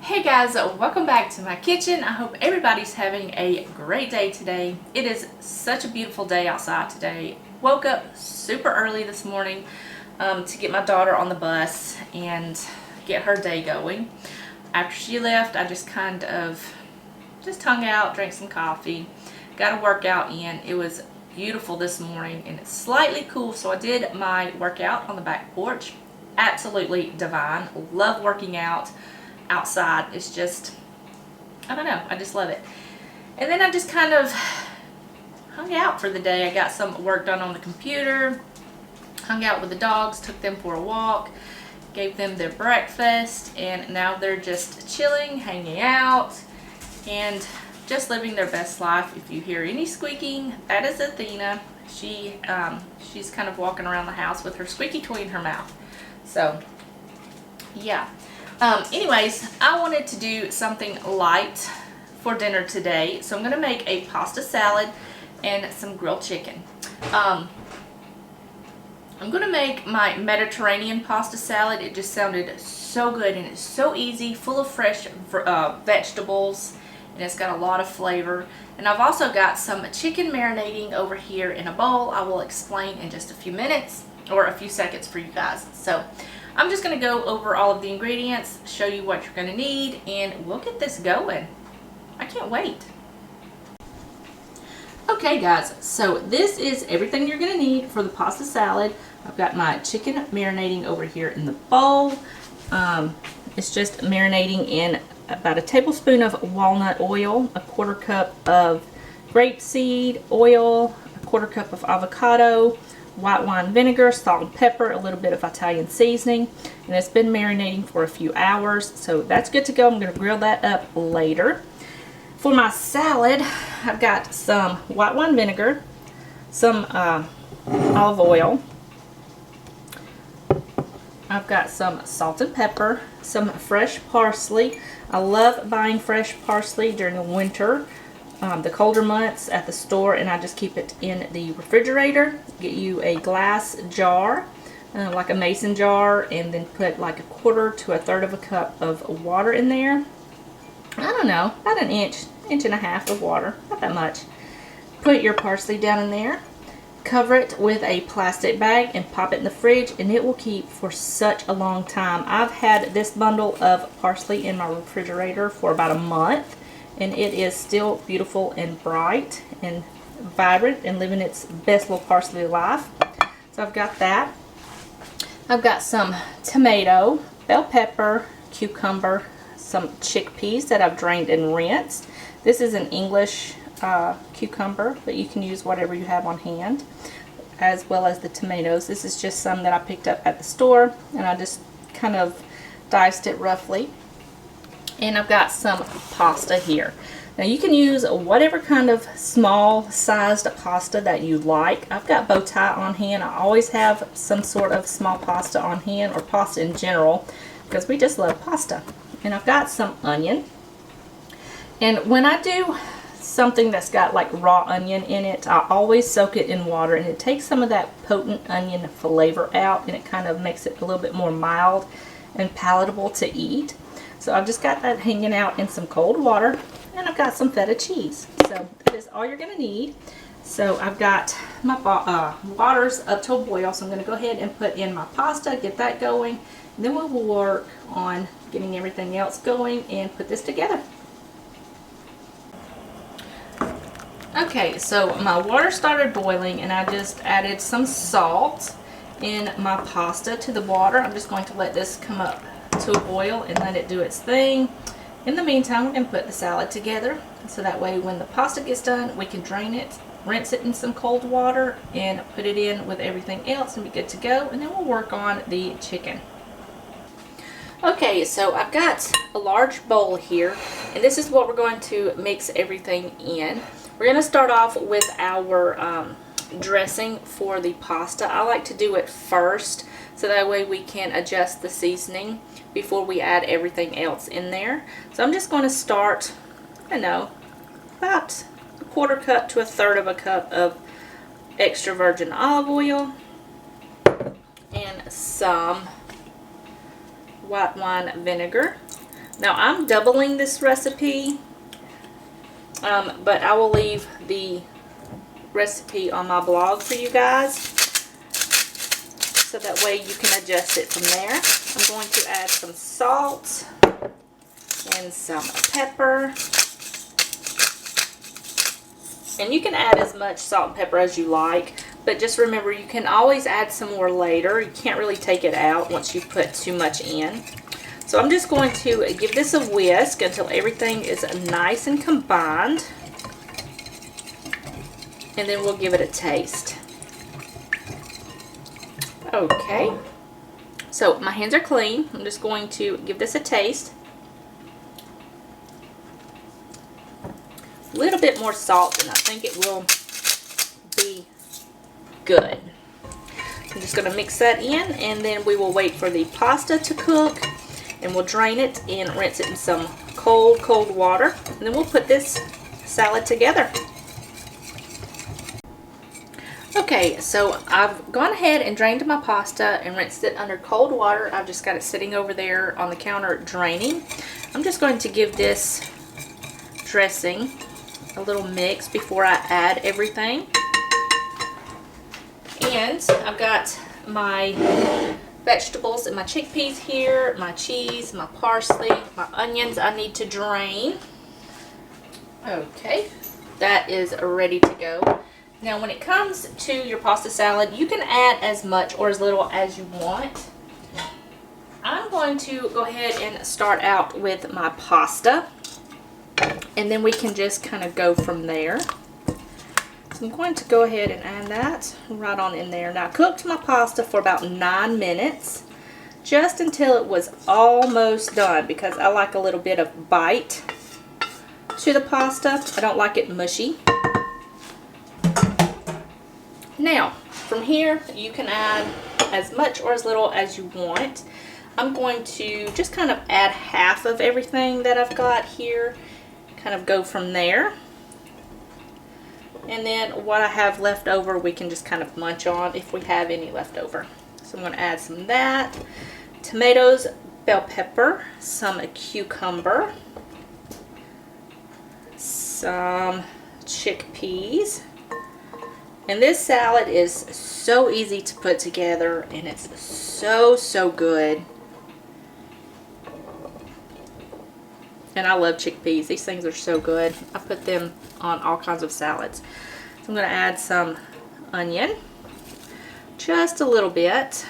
Hey guys, welcome back to my kitchen. I hope everybody's having a great day today. It is such a beautiful day outside today. Woke up super early this morning to get my daughter on the bus and get her day going. After she left, I just kind of hung out, drank some coffee, got a workout in. It was beautiful this morning and it's slightly cool, so I did my workout on the back porch. Absolutely divine. Love working out outside. It's just, I don't know, I just love it. And then I just kind of hung out for the day. I got some work done on the computer, hung out with the dogs, took them for a walk, gave them their breakfast, and now they're just chilling, hanging out, and just living their best life. If you hear any squeaking, that is Athena. She's kind of walking around the house with her squeaky toy in her mouth. So yeah. Anyways, I wanted to do something light for dinner today, so I'm going to make a pasta salad and some grilled chicken. I'm going to make my Mediterranean pasta salad. It just sounded so good and it's so easy, full of fresh vegetables, and it's got a lot of flavor. And I've also got some chicken marinating over here in a bowl. I will explain in just a few minutes or a few seconds for you guys. So I'm just going to go over all of the ingredients, show you what you're going to need, and we'll get this going. I can't wait. Okay guys, so this is everything you're going to need for the pasta salad. I've got my chicken marinating over here in the bowl. It's just marinating in about a tablespoon of walnut oil, a quarter cup of grapeseed oil, a quarter cup of avocado, white wine vinegar, salt and pepper, a little bit of Italian seasoning, and it's been marinating for a few hours, so that's good to go. I'm going to grill that up later. For my salad, I've got some white wine vinegar, some olive oil, I've got some salt and pepper, some fresh parsley. I love buying fresh parsley during the winter, the colder months at the store, and I just keep it in the refrigerator. Get you a glass jar, like a mason jar, and then put like a quarter to a third of a cup of water in there. I don't know, about an inch and a half of water, not that much. Put your parsley down in there, cover it with a plastic bag, and pop it in the fridge, and it will keep for such a long time. I've had this bundle of parsley in my refrigerator for about a month, and it is still beautiful and bright and vibrant and living its best little parsley life. So I've got that. I've got some tomato, bell pepper, cucumber, some chickpeas that I've drained and rinsed. This is an English cucumber, but you can use whatever you have on hand, as well as the tomatoes. This is just some that I picked up at the store, and I just kind of diced it roughly. And I've got some pasta here. Now you can use whatever kind of small sized pasta that you like. I've got bow tie on hand. I always have some sort of small pasta on hand, or pasta in general, because we just love pasta. And I've got some onion. And when I do something that's got like raw onion in it, I always soak it in water, and it takes some of that potent onion flavor out, and it kind of makes it a little bit more mild and palatable to eat. So I've just got that hanging out in some cold water, and I've got some feta cheese. So that is all you're going to need. So I've got my water's up to a boil, so I'm going to go ahead and put in my pasta, get that going, and then we will work on getting everything else going and put this together. Okay, so my water started boiling, and I just added some salt in my pasta to the water. I'm just going to let this come up to a boil and let it do its thing. In the meantime, we're going to put the salad together, so that way when the pasta gets done, we can drain it, rinse it in some cold water, and put it in with everything else and be good to go. And then we'll work on the chicken. Okay, so I've got a large bowl here, and this is what we're going to mix everything in. We're going to start off with our dressing for the pasta. I like to do it first, so that way we can adjust the seasoning before we add everything else in there. So I'm just going to start, I don't know, about a quarter cup to a third of a cup of extra virgin olive oil, and some white wine vinegar. Now I'm doubling this recipe, but I will leave the recipe on my blog for you guys, so that way you can adjust it from there. I'm going to add some salt and some pepper. And you can add as much salt and pepper as you like, but just remember you can always add some more later. You can't really take it out once you put too much in. So I'm just going to give this a whisk until everything is nice and combined. And then we'll give it a taste. Okay. So my hands are clean. I'm just going to give this a taste. A little bit more salt, and I think it will be good. I'm just going to mix that in, and then we will wait for the pasta to cook, and we'll drain it and rinse it in some cold water, and then we'll put this salad together. Okay, so I've gone ahead and drained my pasta and rinsed it under cold water. I've just got it sitting over there on the counter draining. I'm just going to give this dressing a little mix before I add everything. And I've got my vegetables and my chickpeas here, my cheese, my parsley, my onions I need to drain. Okay, that is ready to go. Now when it comes to your pasta salad, you can add as much or as little as you want. I'm going to go ahead and start out with my pasta, and then we can just kind of go from there. So I'm going to go ahead and add that right on in there. Now I cooked my pasta for about 9 minutes, just until it was almost done, because I like a little bit of bite to the pasta. I don't like it mushy. Now from here you can add as much or as little as you want. I'm going to just kind of add half of everything that I've got here, kind of go from there. And then what I have left over we can just kind of munch on if we have any left over. So I'm going to add some of that, tomatoes, bell pepper, some cucumber, some chickpeas. And this salad is so easy to put together, and it's so good. And I love chickpeas. These things are so good. I put them on all kinds of salads. So I'm going to add some onion, just a little bit.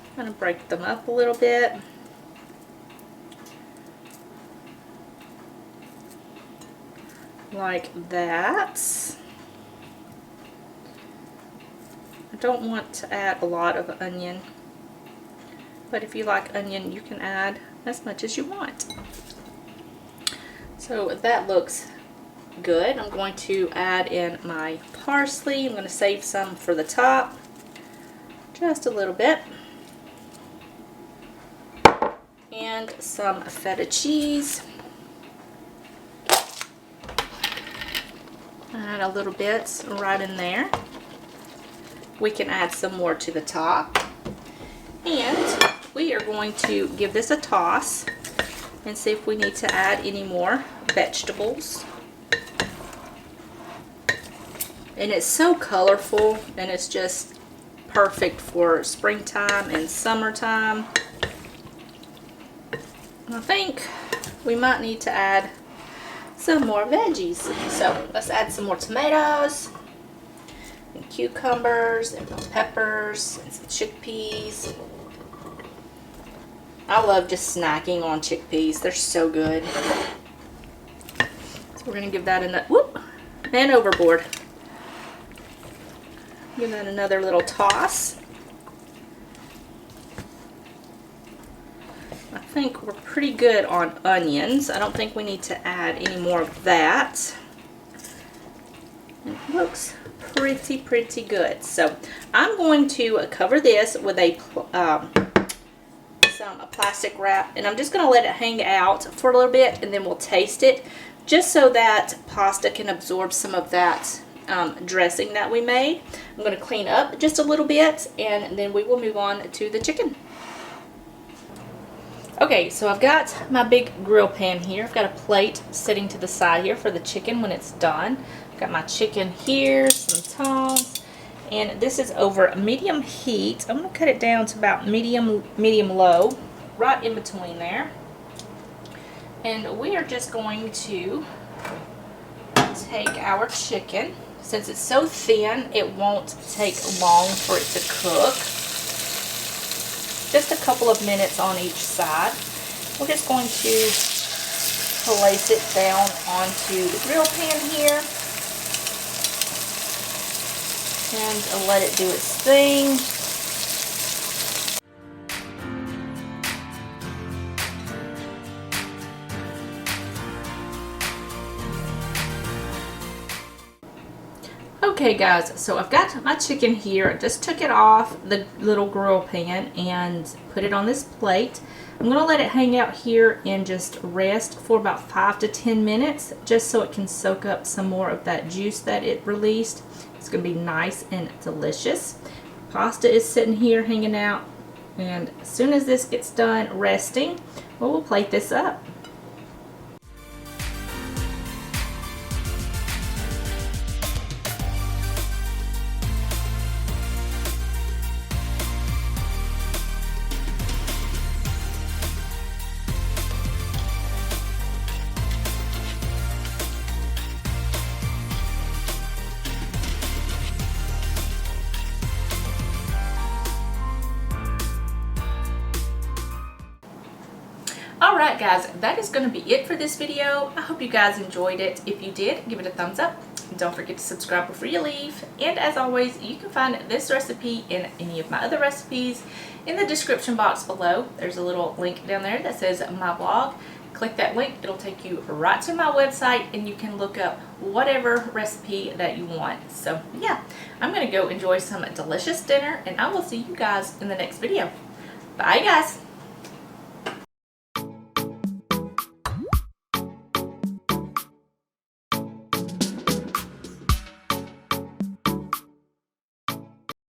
I'm going to break them up a little bit. Like that. I don't want to add a lot of onion, but if you like onion, you can add as much as you want. So that looks good. I'm going to add in my parsley. I'm going to save some for the top, just a little bit, and some feta cheese. Add a little bit right in there. We can add some more to the top, and we are going to give this a toss and see if we need to add any more vegetables. And it's so colorful, and it's just perfect for springtime and summertime. I think we might need to add some more veggies. So let's add some more tomatoes and cucumbers and bell peppers and some chickpeas. I love just snacking on chickpeas. They're so good. So we're going to give that a whoop, and overboard. Give that another little toss. I think we're pretty good on onions. I don't think we need to add any more of that. It looks pretty good. So I'm going to cover this with some plastic wrap, and I'm just going to let it hang out for a little bit, and then we'll taste it, just so that pasta can absorb some of that dressing that we made. I'm going to clean up just a little bit, and then we will move on to the chicken. Okay, so I've got my big grill pan here. I've got a plate sitting to the side here for the chicken when it's done. I've got my chicken here, some tongs, and this is over medium heat. I'm going to cut it down to about medium low, right in between there. And we are just going to take our chicken. Since it's so thin, it won't take long for it to cook. Just a couple of minutes on each side. We're just going to place it down onto the grill pan here and let it do its thing. Okay guys, so I've got my chicken here. I just took it off the little grill pan and put it on this plate. I'm going to let it hang out here and just rest for about 5 to 10 minutes just so it can soak up some more of that juice that it released. It's going to be nice and delicious. Pasta is sitting here hanging out, and as soon as this gets done resting, we'll plate this up. Alright guys, that is going to be it for this video. I hope you guys enjoyed it. If you did, give it a thumbs up. Don't forget to subscribe before you leave. And as always, you can find this recipe and any of my other recipes in the description box below. There's a little link down there that says my blog. Click that link, it'll take you right to my website and you can look up whatever recipe that you want. So yeah, I'm going to go enjoy some delicious dinner and I will see you guys in the next video. Bye guys!